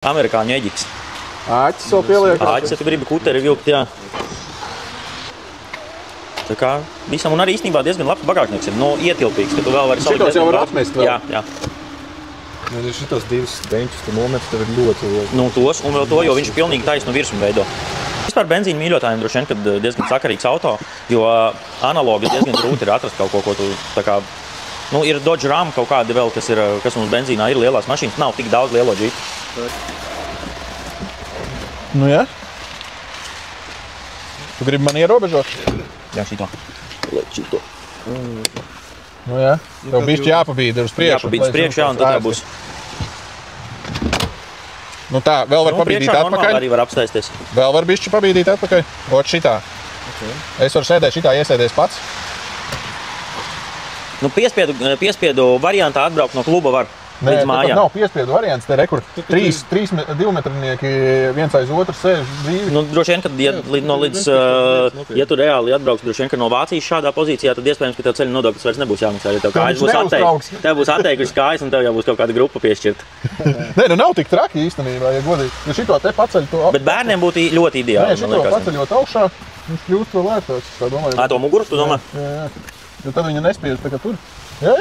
Amerikāņu eģiks. Āķis vēl pieliek. Āķis, ja tu gribi kuteri vilkt, jā. Tā kā visam, un arī īstenībā diezgan labs bagāžnieks ir, ietilpīgs, ka tu vēl vari salikt. Šitos jau var atmest vēl. Jā. Ja šitos divus deņķus tu nomet, tev ir ļoti liels. Tos, un vēl to, jo viņš pilnīgi taisnu virsmu veido. Vispār benzīna mīļotājiem droši vien, kad diezgan sakarīgs auto, jo analogi diezgan grūti ir atrast kaut ko tu tā kā... ir Dodge Ram kaut kādi vēl, kas mums benzīnā ir lielās mašīnas, nav tik daudz lielo džipu. Nu, jā? Tu gribi mani ierobežot? Jā, šito. Šito. Nu, jā. Tev bišķi jāpabīda uz priekšu. Jāpabīda uz priekšu, jā, un tad tā būs. Nu tā, vēl var pabīdīt atpakaļ. Priekšā normāli arī var apstaisties. Vēl var bišķi pabīdīt atpakaļ. Ot šitā. Es varu sēdēt šitā, iesēdies pats. Piespiedu variantā atbraukt no kluba var līdz mājām. Nav piespiedu variants, te rekur 3 divmetrinieki viens aiz otru sēž brīvi. Droši vien, kad ja tu reāli atbrauks, droši vien, ka no Vācijas šādā pozīcijā, tad iespējams, ka tev ceļa nodoklis vairs nebūs jāmaksā, jo tev būs atteikuši kājas un tev jau būs kaut kāda grupa piešķirta. Nē, nu nav tik traki īstenībā, ja godīgi. Ja šito te paceļ to... Bet bērniem būtu ļoti ideāli. Nē, šito paceļot augšā, viņš kļūst vēl lētāks. To muguru, tu domā? Jā. Jo tad viņa nespiež tā kā tur. Jā.